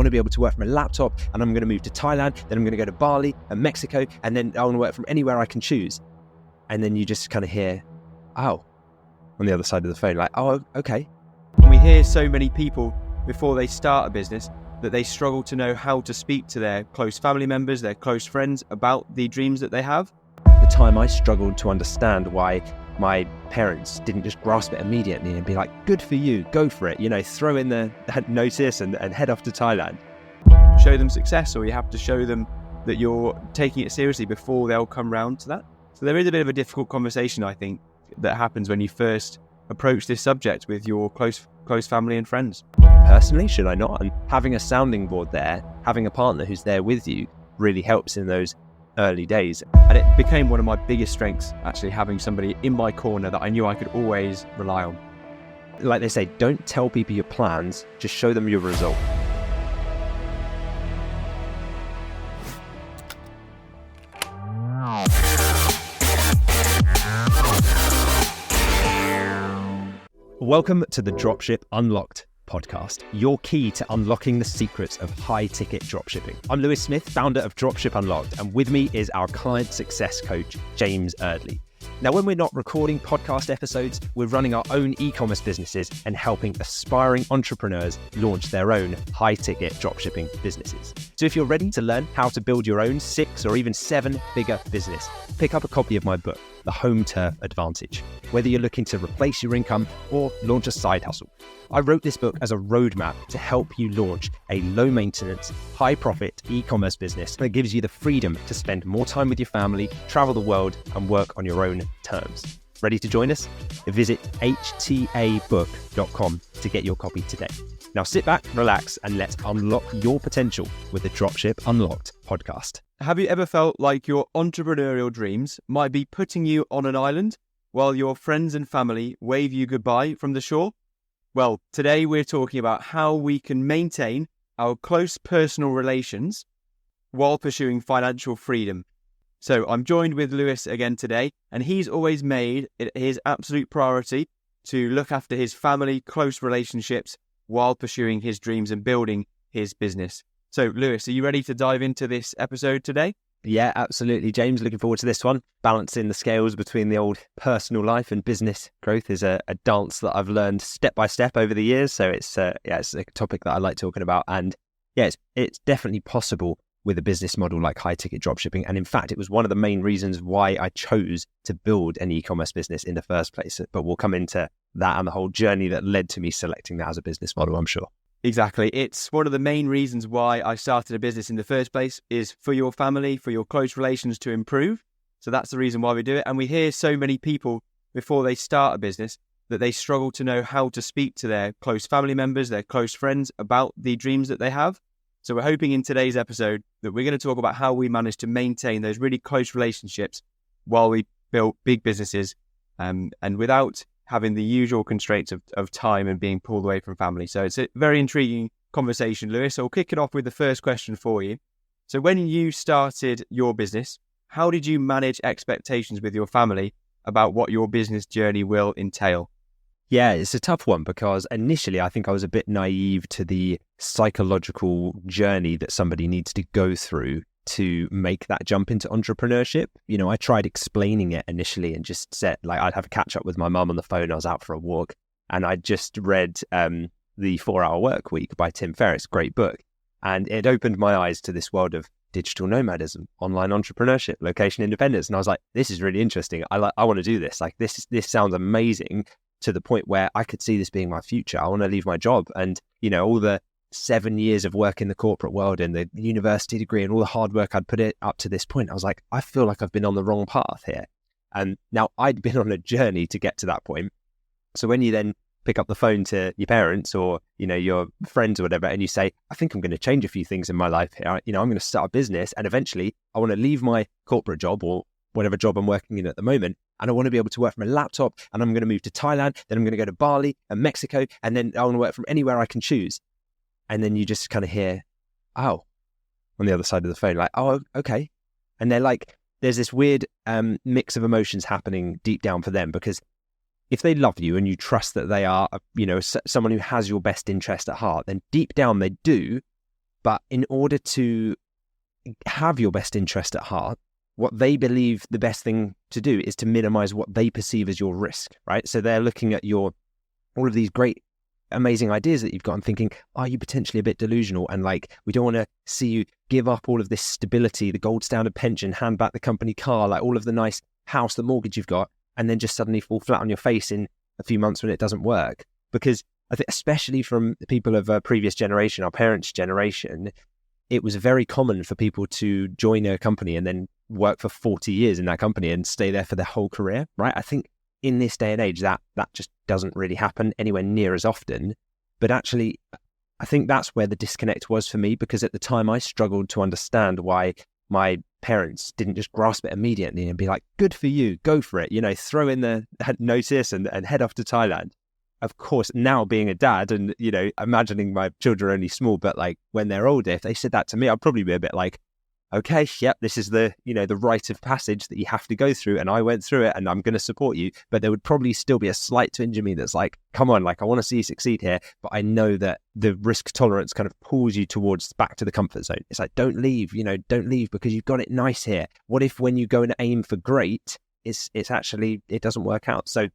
to be able to work from a laptop, and I'm going to move to Thailand, then I'm going to go to Bali and Mexico, and then I want to work from anywhere I can choose. And then you just kind of hear, oh, on the other side of the phone, like, oh, okay. We hear so many people before they start a business that they struggle to know how to speak to their close family members, their close friends about the dreams that they have. The time I struggled to understand why my parents didn't just grasp it immediately and be like, good for you, go for it, throw in the notice and head off to Thailand. Show them success, or you have to show them that you're taking it seriously before they'll come round to that. So there is a bit of a difficult conversation, I think, that happens when you first approach this subject with your close family and friends. Personally, should I not? And having a sounding board there, having a partner who's there with you really helps in those early days. And it became one of my biggest strengths, actually, having somebody in my corner that I knew I could always rely on. Like they say, don't tell people your plans, just show them your result. Welcome to the Dropship Unlocked Podcast, your key to unlocking the secrets of high-ticket dropshipping. I'm Lewis Smith, founder of Dropship Unlocked, and with me is our client success coach, James Eardley. Now, when we're not recording podcast episodes, we're running our own e-commerce businesses and helping aspiring entrepreneurs launch their own high-ticket dropshipping businesses. So if you're ready to learn how to build your own 6 or even 7-figure business, pick up a copy of my book, The Home Turf Advantage, whether you're looking to replace your income or launch a side hustle. I wrote this book as a roadmap to help you launch a low-maintenance, high-profit e-commerce business that gives you the freedom to spend more time with your family, travel the world, and work on your own terms. Ready to join us? Visit htabook.com to get your copy today. Now sit back, relax, and let's unlock your potential with the Dropship Unlocked podcast. Have you ever felt like your entrepreneurial dreams might be putting you on an island while your friends and family wave you goodbye from the shore? Well, today we're talking about how we can maintain our close personal relations while pursuing financial freedom. So I'm joined with Lewis again today, and he's always made it his absolute priority to look after his family, close relationships while pursuing his dreams and building his business. So Lewis, are you ready to dive into this episode today? Yeah, absolutely, James. Looking forward to this one. Balancing the scales between the old personal life and business growth is a dance that I've learned step by step over the years. So it's a topic that I like talking about. And yeah, it's definitely possible with a business model like high-ticket dropshipping. And in fact, it was one of the main reasons why I chose to build an e-commerce business in the first place. But we'll come into that and the whole journey that led to me selecting that as a business model, I'm sure. Exactly. It's one of the main reasons why I started a business in the first place, is for your family, for your close relations to improve. So that's the reason why we do it. And we hear so many people before they start a business that they struggle to know how to speak to their close family members, their close friends about the dreams that they have. So we're hoping in today's episode that we're going to talk about how we manage to maintain those really close relationships while we build big businesses, and without having the usual constraints of time and being pulled away from family. So it's a very intriguing conversation, Lewis. So we'll kick it off with the first question for you. So when you started your business, how did you manage expectations with your family about what your business journey will entail? Yeah, it's a tough one because initially I think I was a bit naive to the psychological journey that somebody needs to go through to make that jump into entrepreneurship. I tried explaining it initially and just said, like, I'd have a catch up with my mum on the phone. I was out for a walk and I just read The 4-Hour Work Week by Tim Ferriss, great book. And it opened my eyes to this world of digital nomadism, online entrepreneurship, location independence. And I was like, this is really interesting. I want to do this. Like this sounds amazing, to the point where I could see this being my future. I want to leave my job. And, all the 7 years of work in the corporate world and the university degree and all the hard work I'd put it up to this point, I was like, I feel like I've been on the wrong path here. And now I'd been on a journey to get to that point. So when you then pick up the phone to your parents or, your friends or whatever, and you say, I think I'm going to change a few things in my life here. I'm going to start a business, and eventually I want to leave my corporate job or whatever job I'm working in at the moment. And I want to be able to work from a laptop, and I'm going to move to Thailand. Then I'm going to go to Bali and Mexico. And then I want to work from anywhere I can choose. And then you just kind of hear, oh, on the other side of the phone, like, oh, okay. And they're like, there's this weird mix of emotions happening deep down for them, because if they love you and you trust that they are, someone who has your best interest at heart, then deep down they do. But in order to have your best interest at heart, what they believe the best thing to do is to minimize what they perceive as your risk, right? So they're looking at all of these great, amazing ideas that you've got and thinking, are you potentially a bit delusional? And like, we don't want to see you give up all of this stability, the gold standard pension, hand back the company car, like all of the nice house, the mortgage you've got, and then just suddenly fall flat on your face in a few months when it doesn't work. Because I think, especially from the people of a previous generation, our parents' generation, it was very common for people to join a company and then work for 40 years in that company and stay there for their whole career, right? I think in this day and age, that just doesn't really happen anywhere near as often. But actually, I think that's where the disconnect was for me, because at the time I struggled to understand why my parents didn't just grasp it immediately and be like, good for you, go for it, throw in the notice and head off to Thailand. Of course, now being a dad and, imagining my children are only small, but like when they're older, if they said that to me, I'd probably be a bit like, okay, yep, this is the rite of passage that you have to go through. And I went through it and I'm going to support you. But there would probably still be a slight twinge in me that's like, come on, like I want to see you succeed here. But I know that the risk tolerance kind of pulls you towards back to the comfort zone. It's like, don't leave because you've got it nice here. What if when you go and aim for great, it's actually, it doesn't work out. So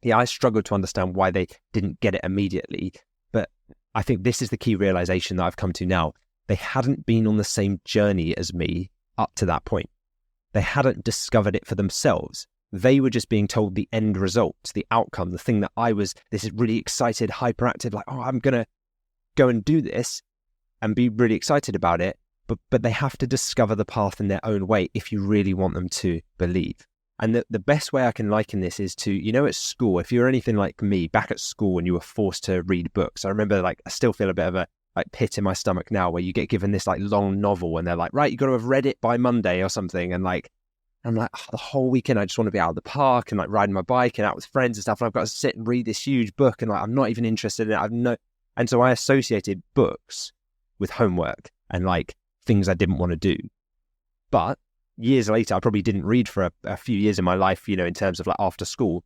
yeah, I struggled to understand why they didn't get it immediately. But I think this is the key realization that I've come to now. They hadn't been on the same journey as me up to that point. They hadn't discovered it for themselves. They were just being told the end result, the outcome, the thing that this is really excited, hyperactive, like, oh, I'm going to go and do this and be really excited about it. But they have to discover the path in their own way if you really want them to believe. And the best way I can liken this is to, at school, if you're anything like me, back at school when you were forced to read books, I remember I still feel a bit of a pit in my stomach now where you get given this long novel and they're like, right, you got to have read it by Monday or something. And I'm like, the whole weekend I just want to be out of the park and riding my bike and out with friends and stuff. And I've got to sit and read this huge book and I'm not even interested in it. And so I associated books with homework and things I didn't want to do. But years later, I probably didn't read for a few years in my life, in terms of after school.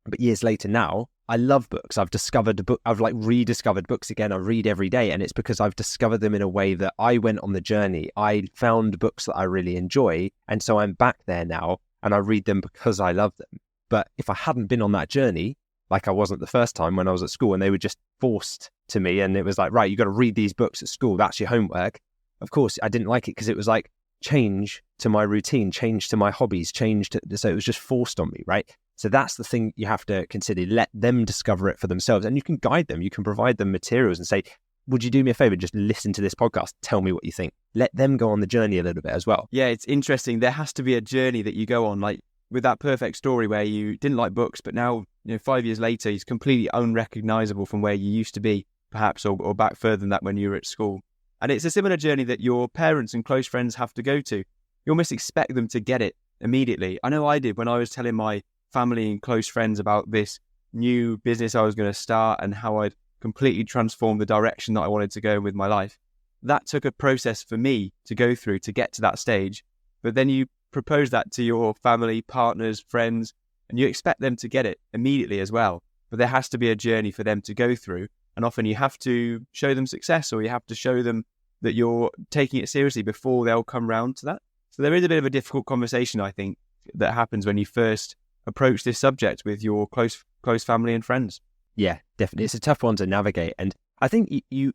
But years later now, I love books. I've rediscovered books again. I read every day. And it's because I've discovered them in a way that I went on the journey. I found books that I really enjoy. And so I'm back there now and I read them because I love them. But if I hadn't been on that journey, like I wasn't the first time when I was at school and they were just forced to me and it was like, right, you got to read these books at school. That's your homework. Of course, I didn't like it because it was like, change to my routine, change to my hobbies, so it was just forced on me, right? So that's the thing you have to consider. Let them discover it for themselves and you can guide them. You can provide them materials and say, would you do me a favor? Just listen to this podcast. Tell me what you think. Let them go on the journey a little bit as well. Yeah, it's interesting. There has to be a journey that you go on, like with that perfect story where you didn't like books, but now, 5 years later, it's completely unrecognizable from where you used to be, perhaps, or back further than that when you were at school. And it's a similar journey that your parents and close friends have to go to. You almost expect them to get it immediately. I know I did when I was telling my family and close friends about this new business I was going to start and how I'd completely transformed the direction that I wanted to go with my life. That took a process for me to go through to get to that stage. But then you propose that to your family, partners, friends, and you expect them to get it immediately as well. But there has to be a journey for them to go through. And often you have to show them success or you have to show them that you're taking it seriously before they'll come round to that. So there is a bit of a difficult conversation, I think, that happens when you first approach this subject with your close family and friends. Yeah, definitely. It's a tough one to navigate. And I think you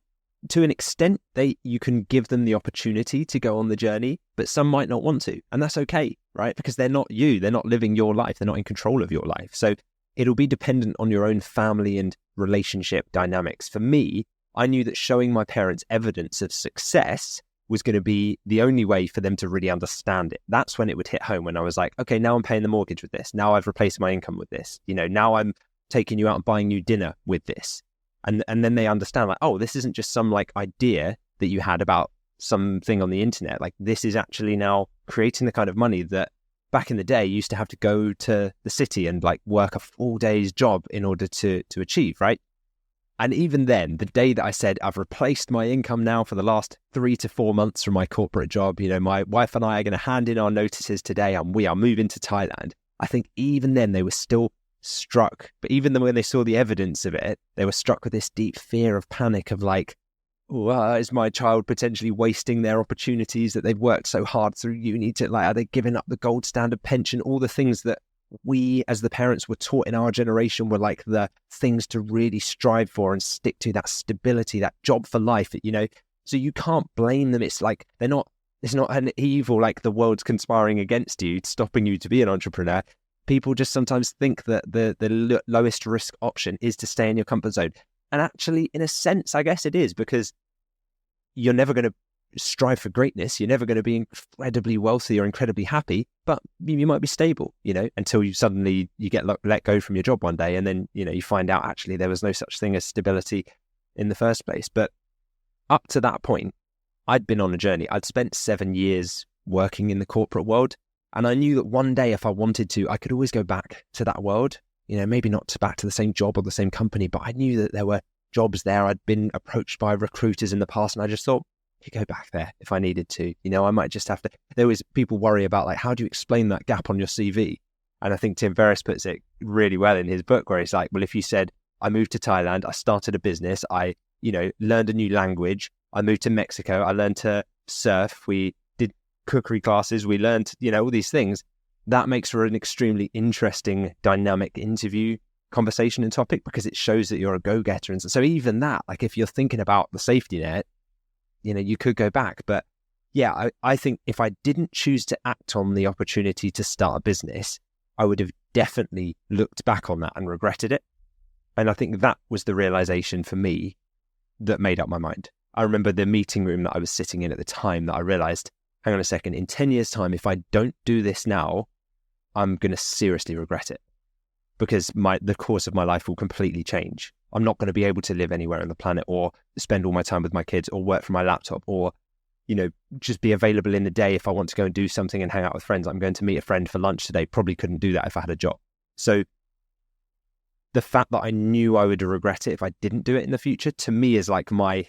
to an extent, you can give them the opportunity to go on the journey, but some might not want to. And that's okay, right? Because they're not you. They're not living your life. They're not in control of your life. So it'll be dependent on your own family and relationship dynamics. For me, I knew that showing my parents evidence of success was going to be the only way for them to really understand it. That's when it would hit home, when I was like, okay, now I'm paying the mortgage with this. Now I've replaced my income with this. Now I'm taking you out and buying you dinner with this. And then they understand, like, oh, this isn't just some idea that you had about something on the internet. Like, this is actually now creating the kind of money that back in the day you used to have to go to the city and work a full day's job in order to achieve, right? And even then, the day that I said, I've replaced my income now for the last 3 to 4 months from my corporate job, my wife and I are going to hand in our notices today and we are moving to Thailand. I think even then they were still struck, but even when they saw the evidence of it, they were struck with this deep fear of panic of is my child potentially wasting their opportunities that they've worked so hard through uni to, like, are they giving up the gold standard pension? All the things that we as the parents were taught in our generation were like the things to really strive for and stick to, that stability, that job for life, so you can't blame them. It's like it's not an evil, like the world's conspiring against you, stopping you to be an entrepreneur. People just sometimes think that the lowest risk option is to stay in your comfort zone. And actually, in a sense, I guess it is, because you're never going to strive for greatness. You're never going to be incredibly wealthy or incredibly happy, but you might be stable, until you get let go from your job one day. And then, you find out actually there was no such thing as stability in the first place. But up to that point, I'd been on a journey. I'd spent 7 years working in the corporate world. And I knew that one day, if I wanted to, I could always go back to that world, maybe not back to the same job or the same company, but I knew that there were jobs there. I'd been approached by recruiters in the past, and I just thought, I could go back there if I needed to. I might just have to. There was people worry about, like, how do you explain that gap on your CV? And I think Tim Ferriss puts it really well in his book, where he's like, well, if you said, I moved to Thailand, I started a business, I, learned a new language, I moved to Mexico, I learned to surf, we did cookery classes, we learned, all these things. That makes for an extremely interesting, dynamic interview conversation and topic, because it shows that you're a go-getter. And so even that, like, if you're thinking about the safety net, you could go back. But yeah, I think if I didn't choose to act on the opportunity to start a business, I would have definitely looked back on that and regretted it. And I think that was the realization for me that made up my mind. I remember the meeting room that I was sitting in at the time, that I realized, hang on a second, in 10 years' time, if I don't do this now, I'm going to seriously regret it, because the course of my life will completely change. I'm not going to be able to live anywhere on the planet, or spend all my time with my kids, or work from my laptop, or, just be available in the day if I want to go and do something and hang out with friends. I'm going to meet a friend for lunch today. Probably couldn't do that if I had a job. So the fact that I knew I would regret it if I didn't do it in the future, to me, is like my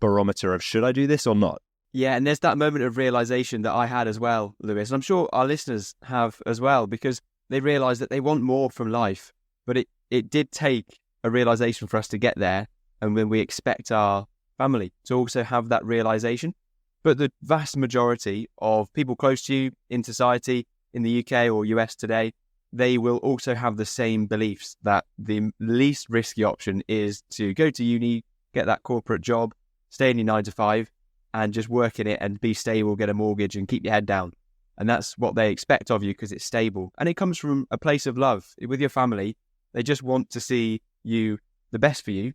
barometer of, should I do this or not? Yeah, and there's that moment of realization that I had as well, Lewis, and I'm sure our listeners have as well, because they realize that they want more from life. But it did take a realization for us to get there, and when we expect our family to also have that realization. But the vast majority of people close to you in society, in the UK or US today, they will also have the same beliefs, that the least risky option is to go to uni, get that corporate job, stay in your 9 to 5, and just work in it and be stable, get a mortgage and keep your head down. And that's what they expect of you, because it's stable. And it comes from a place of love. With your family, they just want to see you, the best for you,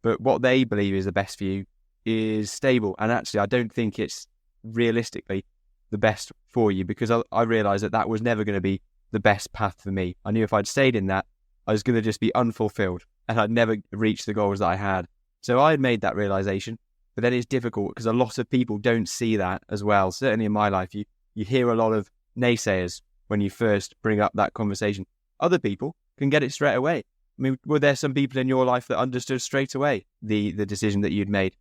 but what they believe is the best for you is stable. And actually, I don't think it's realistically the best for you, because I realized that was never going to be the best path for me. I knew if I'd stayed in that, I was going to just be unfulfilled, and I'd never reach the goals that I had. So I had made that realization, but then it's difficult because a lot of people don't see that as well. Certainly in my life, you hear a lot of naysayers when you first bring up that conversation. Other people can get it straight away. I mean, were there some people in your life that understood straight away the decision that you'd made?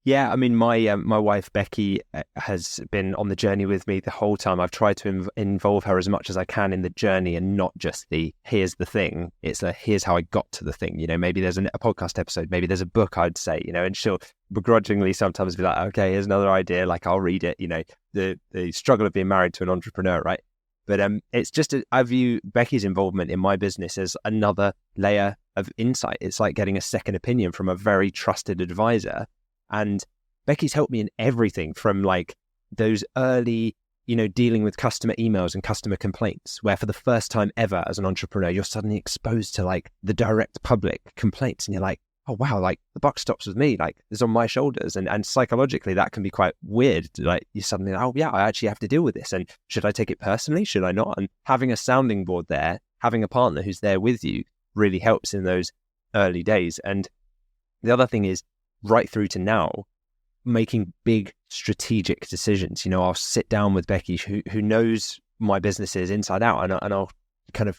Yeah, I mean, my wife, Becky, has been on the journey with me the whole time. I've tried to involve her as much as I can in the journey, and not just here's the thing. It's here's how I got to the thing. Maybe there's a podcast episode, maybe there's a book, I'd say, and she'll begrudgingly sometimes be like, okay, here's another idea, like I'll read it, the struggle of being married to an entrepreneur, right? But it's just, I view Becky's involvement in my business as another layer of insight. It's like getting a second opinion from a very trusted advisor. And Becky's helped me in everything from like those early, dealing with customer emails and customer complaints, where for the first time ever as an entrepreneur, you're suddenly exposed to like the direct public complaints, and you're like, oh wow, like the buck stops with me, like it's on my shoulders. And psychologically that can be quite weird. Like you're suddenly like, oh yeah, I actually have to deal with this. And should I take it personally? Should I not? And having a sounding board there, having a partner who's there with you really helps in those early days. And the other thing is, right through to now, making big strategic decisions. I'll sit down with Becky, who knows my businesses inside out, and I'll kind of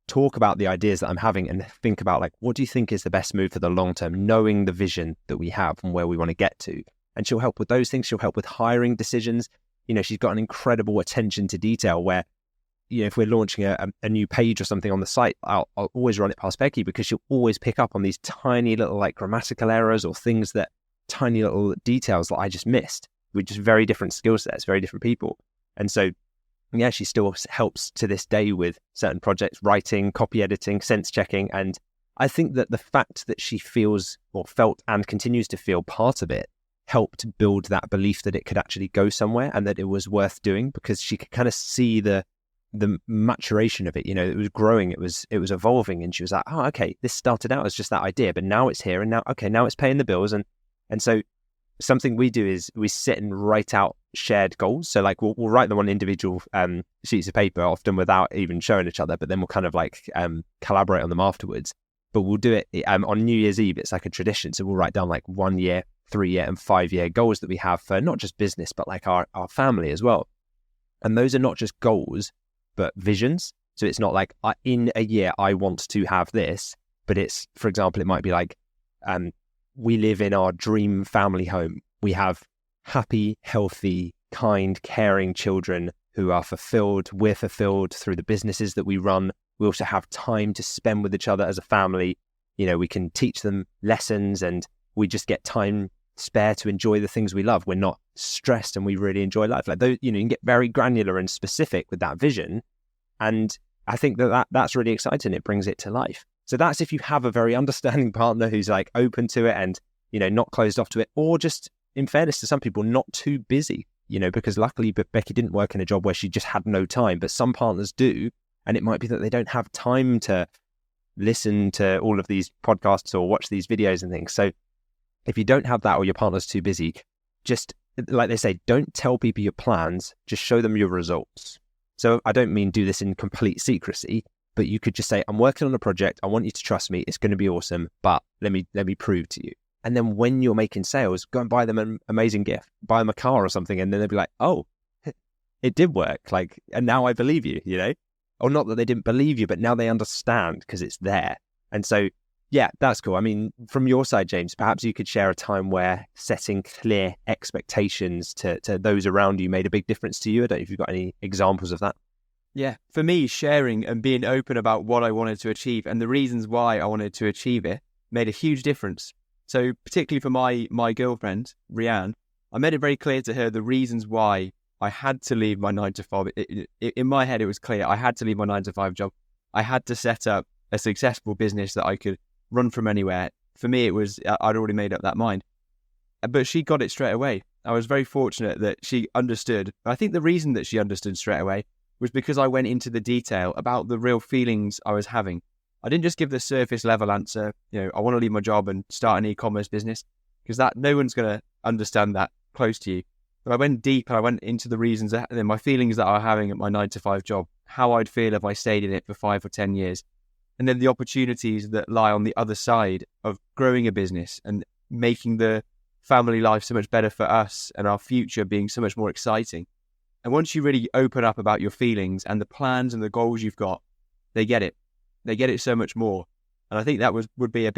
talk about the ideas that I'm having and think about, like, what do you think is the best move for the long term, knowing the vision that we have and where we want to get to. And she'll help with those things. She'll help with hiring decisions. She's got an incredible attention to detail where, if we're launching a new page or something on the site, I'll always run it past Becky, because she'll always pick up on these tiny little like grammatical errors or things that tiny little details that I just missed. We're just very different skill sets, very different people. And so, yeah, she still helps to this day with certain projects, writing, copy editing, sense checking. And I think that the fact that she feels or felt and continues to feel part of it helped build that belief that it could actually go somewhere and that it was worth doing, because she could kind of see the maturation of it. It was growing, it was evolving, and she was like, oh, okay, this started out as just that idea, but now it's here, and now it's paying the bills. And so something we do is we sit and write out shared goals. So like we'll write them on individual sheets of paper, often without even showing each other, but then we'll kind of like collaborate on them afterwards. But we'll do it on New Year's Eve. It's like a tradition. So we'll write down like 1 year, 3 year and 5 year goals that we have for not just business, but like our family as well. And those are not just goals, but visions. So it's not like in a year, I want to have this, but it's, for example, it might be like, we live in our dream family home. We have happy, healthy, kind, caring children who are fulfilled. We're fulfilled through the businesses that we run. We also have time to spend with each other as a family. We can teach them lessons, and we just get time spare to enjoy the things we love. We're not stressed, and we really enjoy life. Like those, you can get very granular and specific with that vision. And I think that's really exciting. It brings it to life. So that's if you have a very understanding partner who's like open to it and, not closed off to it, or just, in fairness to some people, not too busy, because luckily Becky didn't work in a job where she just had no time, but some partners do. And it might be that they don't have time to listen to all of these podcasts or watch these videos and things. So if you don't have that, or your partner's too busy, just like they say, don't tell people your plans, just show them your results. So I don't mean do this in complete secrecy, but you could just say, I'm working on a project. I want you to trust me. It's going to be awesome, but let me prove to you. And then when you're making sales, go and buy them an amazing gift, buy them a car or something. And then they'll be like, oh, it did work. Like, and now I believe you, or not that they didn't believe you, but now they understand because it's there. And so, yeah, that's cool. I mean, from your side, James, perhaps you could share a time where setting clear expectations to those around you made a big difference to you. I don't know if you've got any examples of that. Yeah, for me, sharing and being open about what I wanted to achieve and the reasons why I wanted to achieve it made a huge difference. So particularly for my girlfriend, Rianne, I made it very clear to her the reasons why I had to leave my 9 to 5. In my head, it was clear I had to leave my 9 to 5 job. I had to set up a successful business that I could run from anywhere. For me, it was, I'd already made up that mind. But she got it straight away. I was very fortunate that she understood. I think the reason that she understood straight away was because I went into the detail about the real feelings I was having. I didn't just give the surface level answer, I want to leave my job and start an e-commerce business, because that no one's going to understand that close to you. But I went deep and I went into the reasons, my feelings that I was having at my 9 to 5 job, how I'd feel if I stayed in it for 5 or 10 years. And then the opportunities that lie on the other side of growing a business and making the family life so much better for us and our future being so much more exciting. And once you really open up about your feelings and the plans and the goals you've got, they get it. They get it so much more. And I think that would be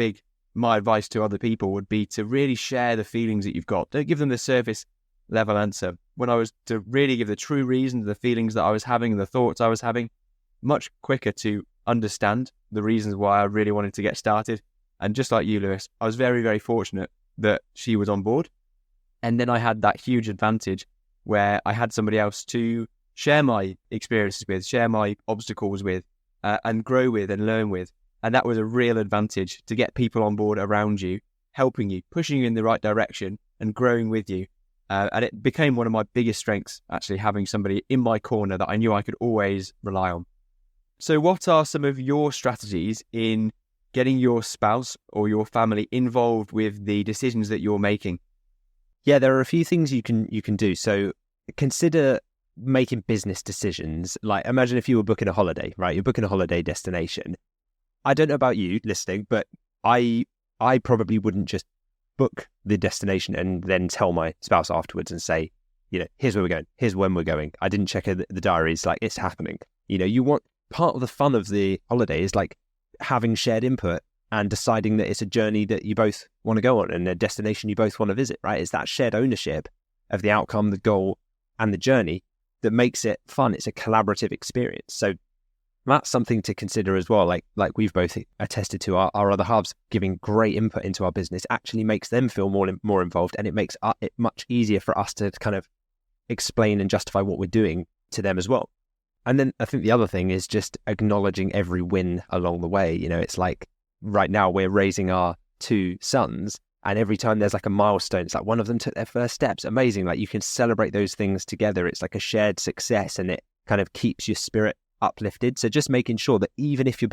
my advice to other people would be to really share the feelings that you've got. Don't give them the surface level answer. When I was to really give the true reason to the feelings that I was having and the thoughts I was having, much quicker to understand the reasons why I really wanted to get started. And just like you, Lewis, I was very, very fortunate that she was on board. And then I had that huge advantage where I had somebody else to share my experiences with, share my obstacles with, and grow with and learn with. And that was a real advantage to get people on board around you, helping you, pushing you in the right direction and growing with you. And it became one of my biggest strengths, actually, having somebody in my corner that I knew I could always rely on. So what are some of your strategies in getting your spouse or your family involved with the decisions that you're making? Yeah, there are a few things you can do. So consider making business decisions. Like imagine if you were booking a holiday, right? You're booking a holiday destination. I don't know about you listening, but I probably wouldn't just book the destination and then tell my spouse afterwards and say, here's where we're going, here's when we're going. I didn't check the diaries, like it's happening. You want, part of the fun of the holiday is like having shared input and deciding that it's a journey that you both want to go on and a destination you both want to visit, right? It's that shared ownership of the outcome, the goal, and the journey that makes it fun. It's a collaborative experience. So that's something to consider as well. Like we've both attested to, our other halves giving great input into our business actually makes them feel more involved, and it makes it much easier for us to kind of explain and justify what we're doing to them as well. And then I think the other thing is just acknowledging every win along the way. It's like right now we're raising our 2 sons, and every time there's like a milestone, it's like one of them took their first steps. Amazing. Like you can celebrate those things together. It's like a shared success, and it kind of keeps your spirit uplifted. So just making sure that even if your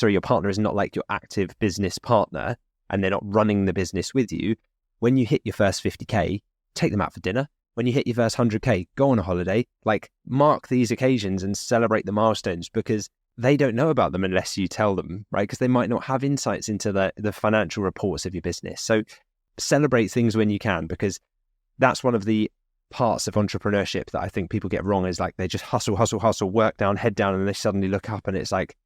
your partner is not like your active business partner and they're not running the business with you, when you hit your first 50K, take them out for dinner. When you hit your first 100K, go on a holiday, like mark these occasions and celebrate the milestones, because they don't know about them unless you tell them, right? Because they might not have insights into the financial reports of your business. So celebrate things when you can, because that's one of the parts of entrepreneurship that I think people get wrong, is like they just hustle, work down, head down, and they suddenly look up and it's like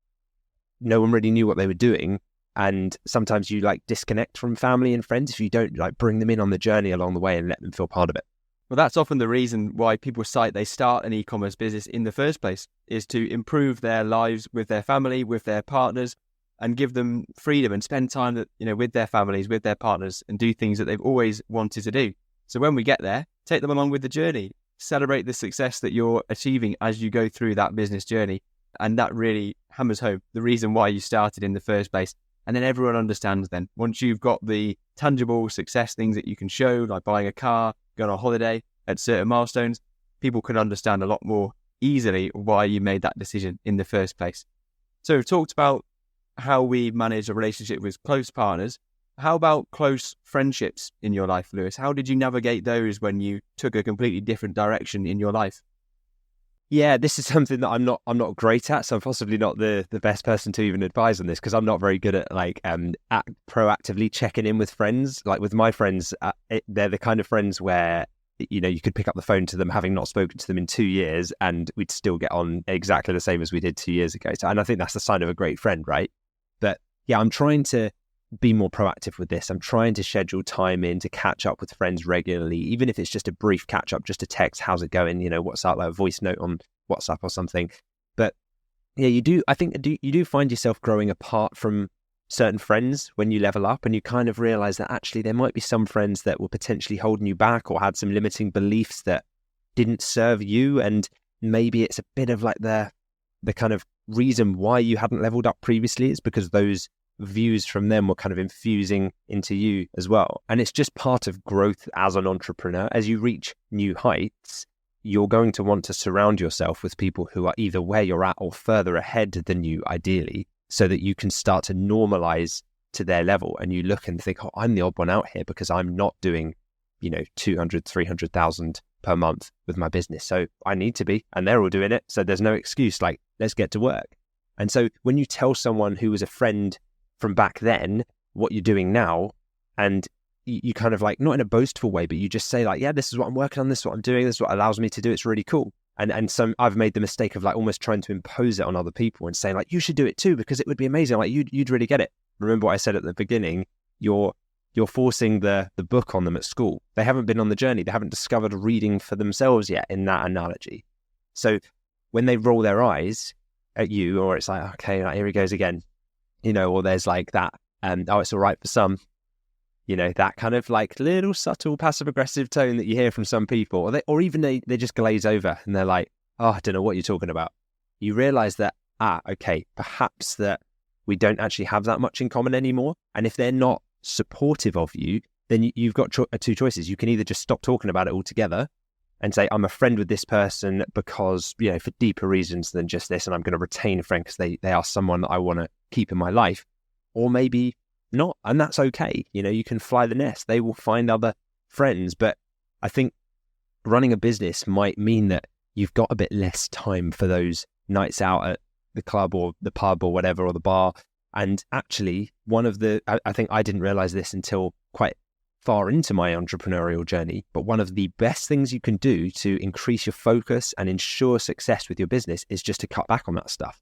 no one really knew what they were doing. And sometimes you like disconnect from family and friends if you don't like bring them in on the journey along the way and let them feel part of it. Well, that's often the reason why people cite they start an e-commerce business in the first place, is to improve their lives with their family, with their partners, and give them freedom and spend time that, with their families, with their partners, and do things that they've always wanted to do. So when we get there, take them along with the journey, celebrate the success that you're achieving as you go through that business journey. And that really hammers home the reason why you started in the first place. And then everyone understands then, once you've got the tangible success things that you can show, like buying a car, going on a holiday at certain milestones, people can understand a lot more easily why you made that decision in the first place. So we've talked about how we manage a relationship with close partners. How about close friendships in your life, Lewis? How did you navigate those when you took a completely different direction in your life? Yeah, this is something that I'm not great at, so I'm possibly not the best person to even advise on this, because I'm not very good at at proactively checking in with friends. Like with my friends, they're the kind of friends where you could pick up the phone to them having not spoken to them in 2 years, and we'd still get on exactly the same as we did 2 years ago. So, and I think that's the sign of a great friend, right? But yeah, I'm trying to be more proactive with this. I'm trying to schedule time in to catch up with friends regularly, even if it's just a brief catch up, just a text, how's it going? What's up, like a voice note on WhatsApp or something. But yeah, I think you do find yourself growing apart from certain friends when you level up, and you kind of realize that actually there might be some friends that were potentially holding you back or had some limiting beliefs that didn't serve you. And maybe it's a bit of like the kind of reason why you hadn't leveled up previously is because those views from them were kind of infusing into you as well. And it's just part of growth as an entrepreneur. As you reach new heights, you're going to want to surround yourself with people who are either where you're at or further ahead than you, ideally, so that you can start to normalize to their level. And you look and think, oh, I'm the odd one out here because I'm not doing 200, 300,000 per month with my business. So I need to be, and they're all doing it. So there's no excuse, like, let's get to work. And so when you tell someone who was a friend from back then what you're doing now, and you kind of like, not in a boastful way, but you just say like, yeah, this is what I'm working on, this is what I'm doing, this is what allows me to do, it's really cool. And some I've made the mistake of like almost trying to impose it on other people and saying like, you should do it too because it would be amazing, like you'd really get it. Remember what I said at the beginning, you're forcing the book on them at school. They haven't been on the journey, they haven't discovered reading for themselves yet, in that analogy. So when they roll their eyes at you, or it's like, okay, like, here he goes again, or there's like that, oh, it's all right for some, that kind of like little subtle passive aggressive tone that you hear from some people, or even they just glaze over and they're like, oh, I don't know what you're talking about. You realize that, okay, perhaps that we don't actually have that much in common anymore. And if they're not supportive of you, then you've got two choices. You can either just stop talking about it altogether and say, I'm a friend with this person because, for deeper reasons than just this, and I'm going to retain a friend because they are someone that I want to keep in my life. Or maybe not, and that's okay. You can fly the nest. They will find other friends. But I think running a business might mean that you've got a bit less time for those nights out at the club or the pub or whatever, or the bar. And actually, I think I didn't realize this until quite far into my entrepreneurial journey, but one of the best things you can do to increase your focus and ensure success with your business is just to cut back on that stuff.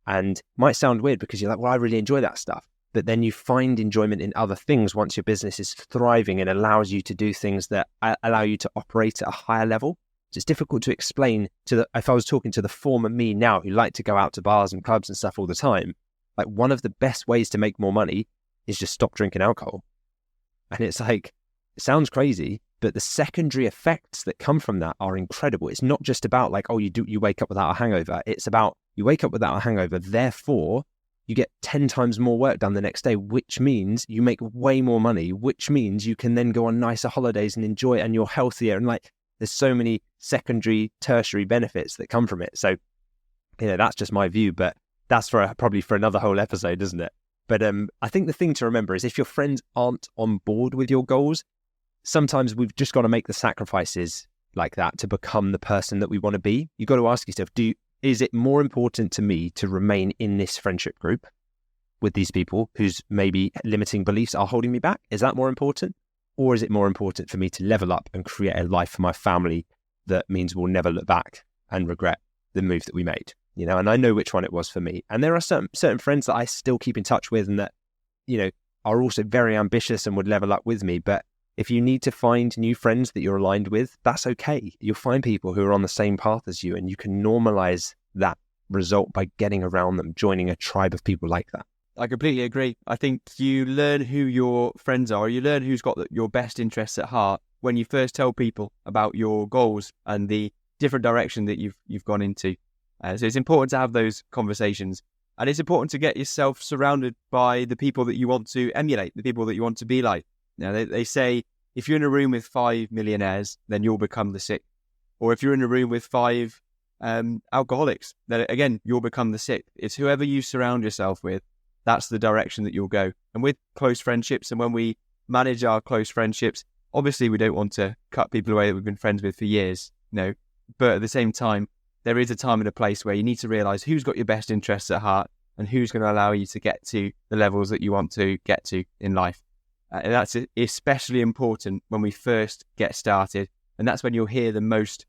And it might sound weird because you're like, well, I really enjoy that stuff. But then you find enjoyment in other things once your business is thriving and allows you to do things that allow you to operate at a higher level. So it's difficult to explain if I was talking to the former me now who liked to go out to bars and clubs and stuff all the time, like one of the best ways to make more money is just stop drinking alcohol. And it's like, it sounds crazy, but the secondary effects that come from that are incredible. It's not just about like, oh, you wake up without a hangover. It's about you wake up without a hangover, therefore you get 10 times more work done the next day, which means you make way more money, which means you can then go on nicer holidays and enjoy it, and you're healthier. And like, there's so many secondary, tertiary benefits that come from it. So, that's just my view, but that's probably for another whole episode, isn't it? But I think the thing to remember is if your friends aren't on board with your goals, sometimes we've just got to make the sacrifices like that to become the person that we want to be. You've got to ask yourself, is it more important to me to remain in this friendship group with these people whose maybe limiting beliefs are holding me back? Is that more important? Or is it more important for me to level up and create a life for my family that means we'll never look back and regret the move that we made? And I know which one it was for me. And there are certain friends that I still keep in touch with and that, are also very ambitious and would level up with me. But if you need to find new friends that you're aligned with, that's okay. You'll find people who are on the same path as you, and you can normalize that result by getting around them, joining a tribe of people like that. I completely agree. I think you learn who your friends are, you learn who's got your best interests at heart when you first tell people about your goals and the different direction that you've gone into. So it's important to have those conversations, and it's important to get yourself surrounded by the people that you want to emulate, the people that you want to be like. They say if you're in a room with 5 millionaires, then you'll become the 6th. Or if you're in a room with 5 alcoholics, then again, you'll become the 6th. It's whoever you surround yourself with, that's the direction that you'll go. And with close friendships, and when we manage our close friendships, obviously we don't want to cut people away that we've been friends with for years, but at the same time, there is a time and a place where you need to realize who's got your best interests at heart and who's going to allow you to get to the levels that you want to get to in life. And that's especially important when we first get started. And that's when you'll hear the most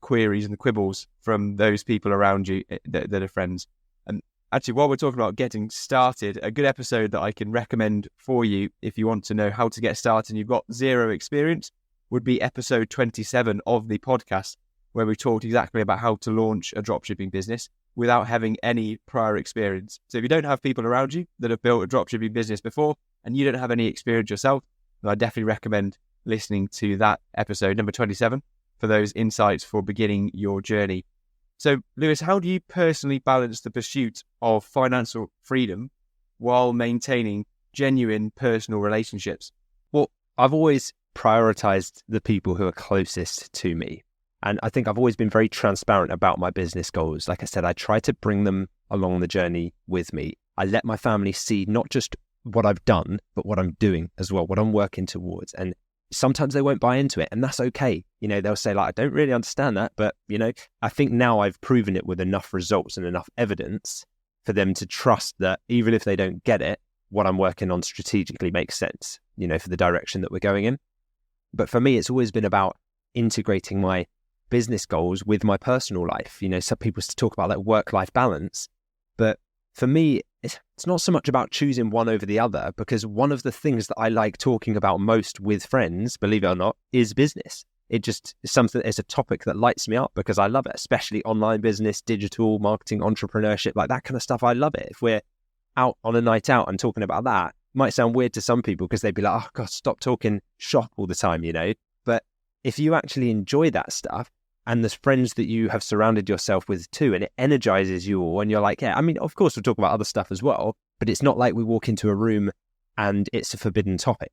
queries and the quibbles from those people around you that are friends. And actually, while we're talking about getting started, a good episode that I can recommend for you if you want to know how to get started and you've got zero experience would be episode 27 of the podcast, where we talked exactly about how to launch a dropshipping business without having any prior experience. So if you don't have people around you that have built a dropshipping business before and you don't have any experience yourself, then I definitely recommend listening to that episode, number 27, for those insights for beginning your journey. So Lewis, how do you personally balance the pursuit of financial freedom while maintaining genuine personal relationships? Well, I've always prioritized the people who are closest to me. And I think I've always been very transparent about my business goals. Like I said, I try to bring them along the journey with me. I let my family see not just what I've done, but what I'm doing as well, what I'm working towards. And sometimes they won't buy into it, and that's okay. They'll say like, I don't really understand that, but I think now I've proven it with enough results and enough evidence for them to trust that even if they don't get it, what I'm working on strategically makes sense, for the direction that we're going in. But for me, it's always been about integrating my business goals with my personal life. Some people talk about like work-life balance, but for me, it's not so much about choosing one over the other, because one of the things that I like talking about most with friends, believe it or not, is business. It just is something, it's a topic that lights me up because I love it, especially online business, digital marketing, entrepreneurship, like that kind of stuff. I love it. If we're out on a night out and talking about that, it might sound weird to some people because they'd be like, oh God, stop talking shop all the time, But if you actually enjoy that stuff, and there's friends that you have surrounded yourself with too, and it energizes you all, and you're like, yeah, I mean, of course we'll talk about other stuff as well, but it's not like we walk into a room and it's a forbidden topic,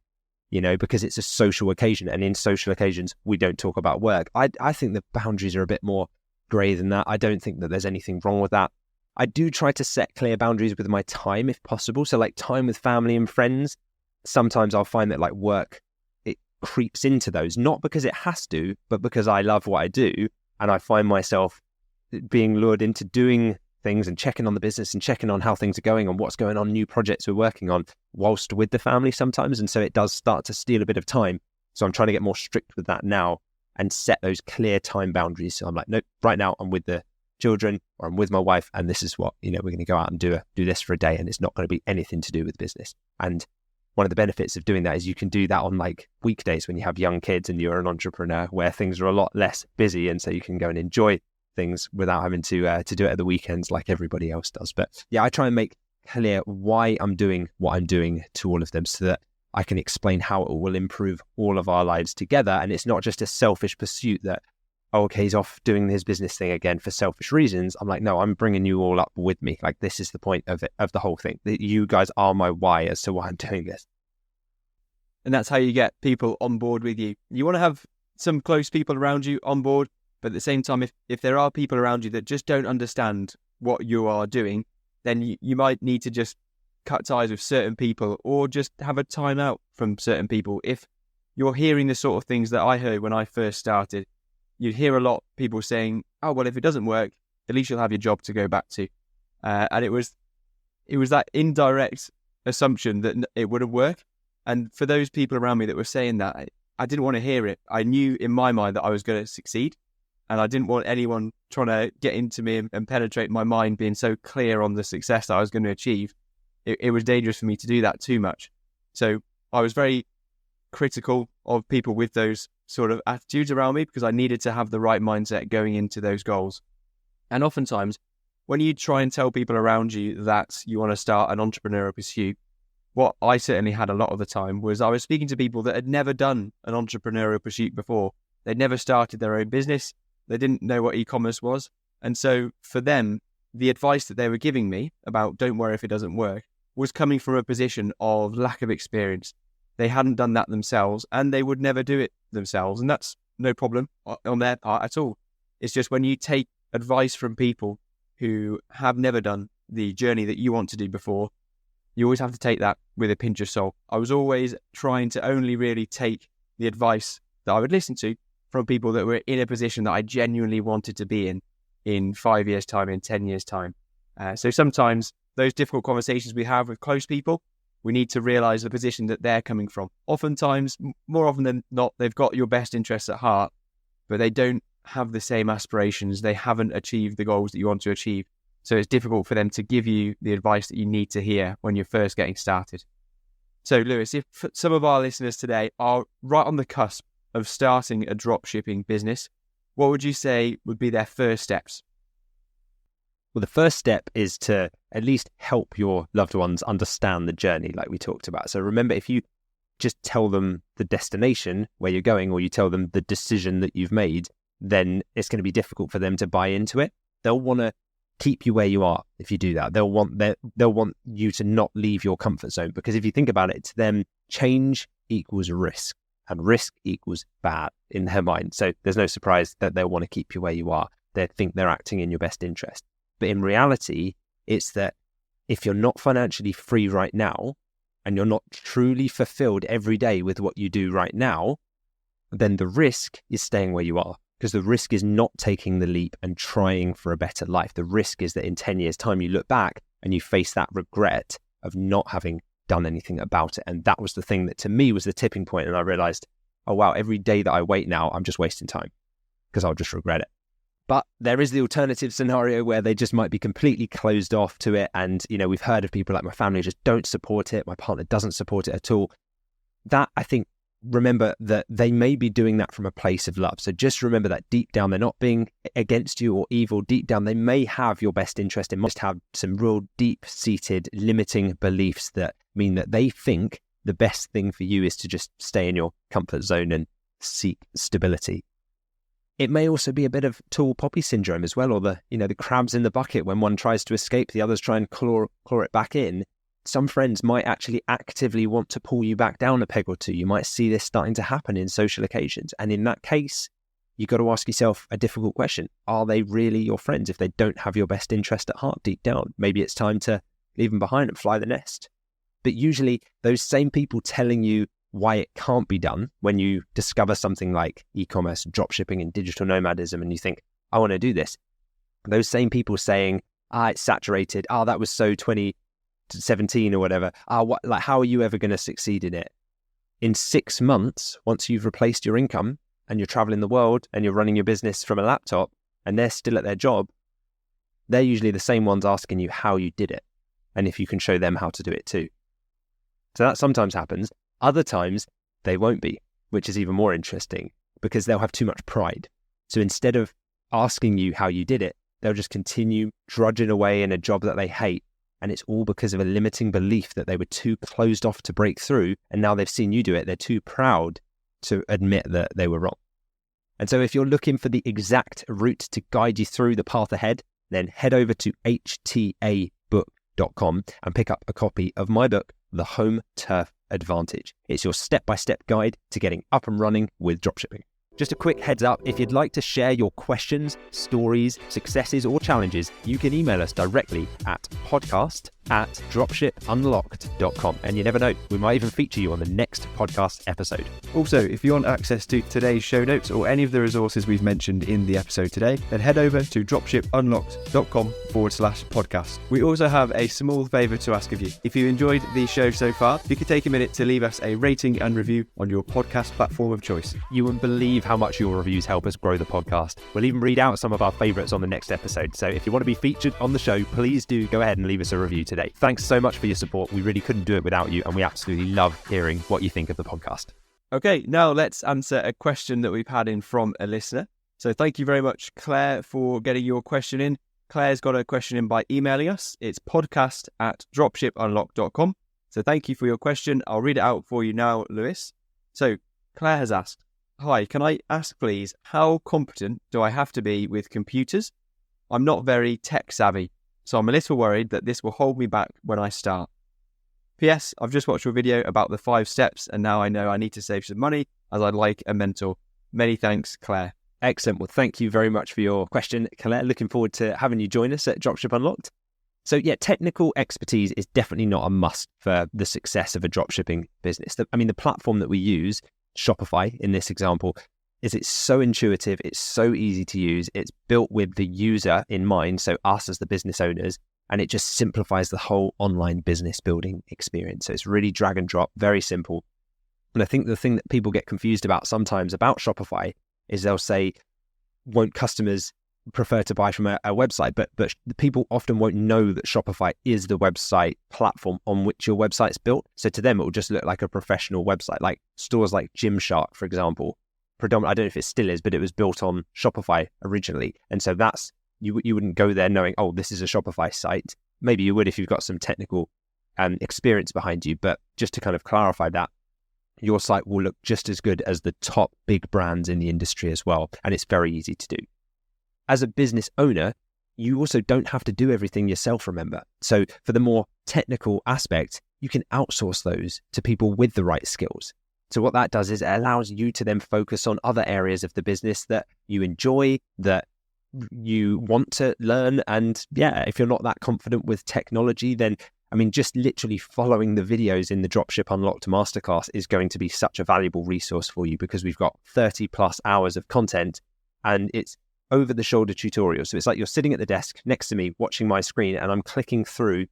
because it's a social occasion, and in social occasions, we don't talk about work. I think the boundaries are a bit more grey than that. I don't think that there's anything wrong with that. I do try to set clear boundaries with my time if possible. So like time with family and friends, sometimes I'll find that like work, creeps into those, not because it has to, but because I love what I do, and I find myself being lured into doing things and checking on the business and checking on how things are going and what's going on, new projects we're working on, whilst with the family sometimes. And so it does start to steal a bit of time. So I'm trying to get more strict with that now and set those clear time boundaries. So I'm like, nope, right now I'm with the children or I'm with my wife, and this is what, we're going to go out and do this for a day, and it's not going to be anything to do with business. And one of the benefits of doing that is you can do that on like weekdays when you have young kids and you're an entrepreneur, where things are a lot less busy, and so you can go and enjoy things without having to do it at the weekends like everybody else does. But yeah, I try and make clear why I'm doing what I'm doing to all of them, so that I can explain how it will improve all of our lives together. And it's not just a selfish pursuit that, oh, okay, he's off doing his business thing again for selfish reasons. I'm like, no, I'm bringing you all up with me. Like, this is the point of it, of the whole thing, that you guys are my why as to why I'm doing this. And that's how you get people on board with you. You want to have some close people around you on board, but at the same time, if there are people around you that just don't understand what you are doing, then you might need to just cut ties with certain people, or just have a time out from certain people. If you're hearing the sort of things that I heard when I first started, you'd hear a lot of people saying, oh, well, if it doesn't work, at least you'll have your job to go back to. And it was that indirect assumption that it wouldn't work. And for those people around me that were saying that, I didn't want to hear it. I knew in my mind that I was going to succeed, and I didn't want anyone trying to get into me and penetrate my mind, being so clear on the success that I was going to achieve. It was dangerous for me to do that too much. So I was very critical of people with those sort of attitudes around me, because I needed to have the right mindset going into those goals. And oftentimes, when you try and tell people around you that you want to start an entrepreneurial pursuit, what I certainly had a lot of the time was I was speaking to people that had never done an entrepreneurial pursuit before. They'd never started their own business. They didn't know what e-commerce was. And so for them, the advice that they were giving me about don't worry if it doesn't work was coming from a position of lack of experience. They hadn't done that themselves, and they would never do it themselves. And that's no problem on their part at all. It's just when you take advice from people who have never done the journey that you want to do before, you always have to take that with a pinch of salt. I was always trying to only really take the advice that I would listen to from people that were in a position that I genuinely wanted to be in 5 years' time, in 10 years' time. So sometimes those difficult conversations we have with close people, we need to realize the position that they're coming from. Oftentimes, more often than not, they've got your best interests at heart, but they don't have the same aspirations. They haven't achieved the goals that you want to achieve. So it's difficult for them to give you the advice that you need to hear when you're first getting started. So Lewis, if some of our listeners today are right on the cusp of starting a dropshipping business, what would you say would be their first steps? Well, the first step is to at least help your loved ones understand the journey like we talked about. So remember, if you just tell them the destination where you're going, or you tell them the decision that you've made, then it's going to be difficult for them to buy into it. They'll want to keep you where you are if you do that. They'll want you to not leave your comfort zone, because if you think about it, to them, change equals risk, and risk equals bad in their mind. So there's no surprise that they'll want to keep you where you are. They think they're acting in your best interest. But in reality, it's that if you're not financially free right now, and you're not truly fulfilled every day with what you do right now, then the risk is staying where you are. Because the risk is not taking the leap and trying for a better life. The risk is that in 10 years' time, you look back and you face that regret of not having done anything about it. And that was the thing that to me was the tipping point. And I realized, oh, wow, every day that I wait now, I'm just wasting time, because I'll just regret it. But there is the alternative scenario where they just might be completely closed off to it. And, you know, we've heard of people like my family just don't support it. My partner doesn't support it at all. That, I think, remember that they may be doing that from a place of love. So just remember that deep down, they're not being against you or evil. Deep down, they may have your best interest. It must have some real deep-seated limiting beliefs that mean that they think the best thing for you is to just stay in your comfort zone and seek stability. It may also be a bit of tall poppy syndrome as well, or the crabs in the bucket. When one tries to escape, the others try and claw it back in. Some friends might actually actively want to pull you back down a peg or two. You might see this starting to happen in social occasions. And in that case, you've got to ask yourself a difficult question. Are they really your friends if they don't have your best interest at heart deep down? Maybe it's time to leave them behind and fly the nest. But usually those same people telling you why it can't be done, when you discover something like e-commerce, dropshipping and digital nomadism, and you think, I want to do this. Those same people saying, it's saturated. That was so 2017 or whatever. How are you ever going to succeed in it? In 6 months, once you've replaced your income and you're traveling the world and you're running your business from a laptop and they're still at their job, they're usually the same ones asking you how you did it and if you can show them how to do it too. So that sometimes happens. Other times they won't be, which is even more interesting because they'll have too much pride. So instead of asking you how you did it, they'll just continue drudging away in a job that they hate. And it's all because of a limiting belief that they were too closed off to break through. And now they've seen you do it. They're too proud to admit that they were wrong. And so if you're looking for the exact route to guide you through the path ahead, then head over to htabook.com and pick up a copy of my book, The Home Turf Advantage. It's your step-by-step guide to getting up and running with dropshipping. Just a quick heads up, if you'd like to share your questions, stories, successes, or challenges, you can email us directly at podcast@dropshipunlocked.com. And you never know, we might even feature you on the next podcast episode. Also, if you want access to today's show notes or any of the resources we've mentioned in the episode today, then head over to dropshipunlocked.com/podcast. We also have a small favour to ask of you. If you enjoyed the show so far, you could take a minute to leave us a rating and review on your podcast platform of choice. You wouldn't believe how much your reviews help us grow the podcast. We'll even read out some of our favourites on the next episode. So if you want to be featured on the show, please do go ahead and leave us a review today. Thanks so much for your support. We really couldn't do it without you, and we absolutely love hearing what you think of the podcast. Okay, now let's answer a question that we've had in from a listener. So thank you very much, Claire, for getting your question in. Claire's got a question in by emailing us. It's podcast@dropshipunlocked.com. So thank you for your question. I'll read it out for you now, Lewis. So Claire has asked, "Hi, can I ask please, how competent do I have to be with computers? I'm not very tech savvy, so I'm a little worried that this will hold me back when I start. P.S. I've just watched your video about the 5 steps and now I know I need to save some money as I'd like a mentor. Many thanks, Claire." Excellent. Well, thank you very much for your question, Claire. Looking forward to having you join us at Dropship Unlocked. So yeah, technical expertise is definitely not a must for the success of a dropshipping business. The platform that we use, Shopify in this example, it's so intuitive, it's so easy to use, it's built with the user in mind, so us as the business owners, and it just simplifies the whole online business building experience. So it's really drag and drop, very simple. And I think the thing that people get confused about sometimes about Shopify is they'll say, won't customers prefer to buy from a website? But people often won't know that Shopify is the website platform on which your website's built. So to them, it will just look like a professional website, like stores like Gymshark, for example. I don't know if it still is, but it was built on Shopify originally. And so that's, you wouldn't go there knowing, oh, this is a Shopify site. Maybe you would if you've got some technical experience behind you. But just to kind of clarify that, your site will look just as good as the top big brands in the industry as well. And it's very easy to do. As a business owner, you also don't have to do everything yourself, remember. So for the more technical aspect, you can outsource those to people with the right skills. So what that does is it allows you to then focus on other areas of the business that you enjoy, that you want to learn. And yeah, if you're not that confident with technology, then just literally following the videos in the Dropship Unlocked Masterclass is going to be such a valuable resource for you, because we've got 30 plus hours of content and it's over the shoulder tutorials. So it's like you're sitting at the desk next to me watching my screen and I'm clicking through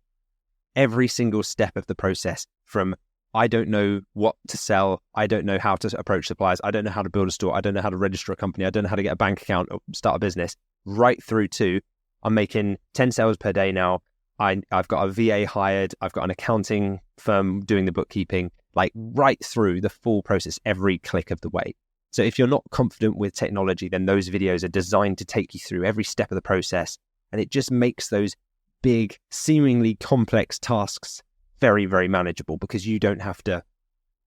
every single step of the process, from I don't know what to sell, I don't know how to approach suppliers, I don't know how to build a store, I don't know how to register a company, I don't know how to get a bank account or start a business, right through to I'm making 10 sales per day now. I've got a VA hired, I've got an accounting firm doing the bookkeeping, like right through the full process, every click of the way. So if you're not confident with technology, then those videos are designed to take you through every step of the process. And it just makes those big, seemingly complex tasks very, very manageable, because you don't have to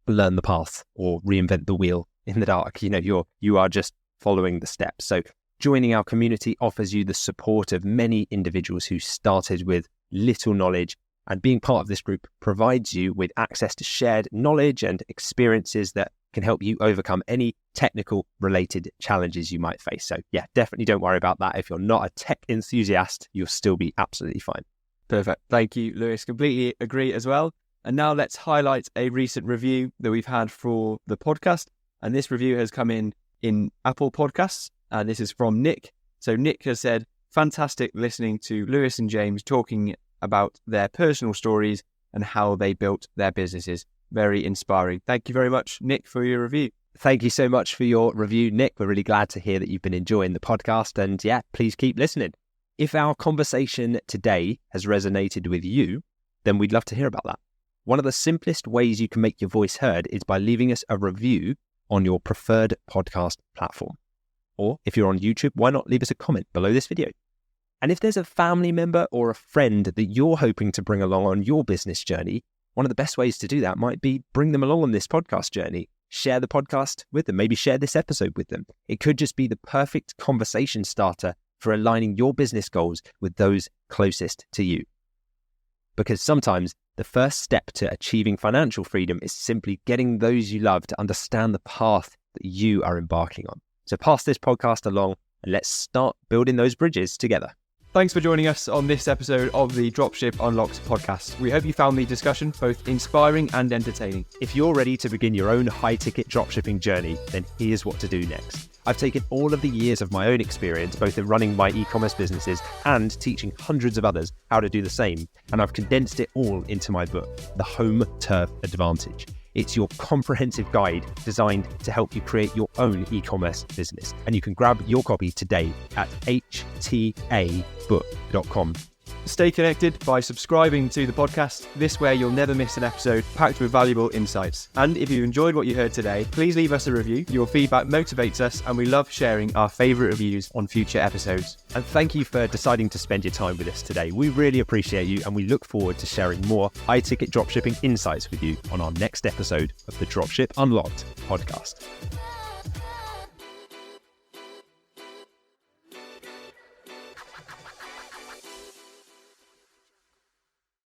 learn the path or reinvent the wheel in the dark. You are just following the steps. So joining our community offers you the support of many individuals who started with little knowledge, and being part of this group provides you with access to shared knowledge and experiences that can help you overcome any technical related challenges you might face. So yeah, definitely don't worry about that. If you're not a tech enthusiast, you'll still be absolutely fine. Perfect. Thank you, Lewis. Completely agree as well. And now let's highlight a recent review that we've had for the podcast. And this review has come in Apple Podcasts. And this is from Nick. So Nick has said, fantastic listening to Lewis and James talking about their personal stories and how they built their businesses. Very inspiring. Thank you very much, Nick, for your review. Thank you so much for your review, Nick. We're really glad to hear that you've been enjoying the podcast. And yeah, please keep listening. If our conversation today has resonated with you, then we'd love to hear about that. One of the simplest ways you can make your voice heard is by leaving us a review on your preferred podcast platform. Or if you're on YouTube, why not leave us a comment below this video? And if there's a family member or a friend that you're hoping to bring along on your business journey, one of the best ways to do that might be bring them along on this podcast journey. Share the podcast with them, maybe share this episode with them. It could just be the perfect conversation starter for aligning your business goals with those closest to you. Because sometimes the first step to achieving financial freedom is simply getting those you love to understand the path that you are embarking on. So pass this podcast along and let's start building those bridges together. Thanks for joining us on this episode of the Dropship Unlocked podcast. We hope you found the discussion both inspiring and entertaining. If you're ready to begin your own high-ticket dropshipping journey, then here's what to do next. I've taken all of the years of my own experience, both in running my e-commerce businesses and teaching hundreds of others how to do the same, and I've condensed it all into my book, The Home Turf Advantage. It's your comprehensive guide designed to help you create your own e-commerce business. And you can grab your copy today at htabook.com. Stay connected by subscribing to the podcast. This way you'll never miss an episode packed with valuable insights. And if you enjoyed what you heard today, please leave us a review. Your feedback motivates us and we love sharing our favourite reviews on future episodes. And thank you for deciding to spend your time with us today. We really appreciate you and we look forward to sharing more high-ticket dropshipping insights with you on our next episode of the Dropship Unlocked podcast.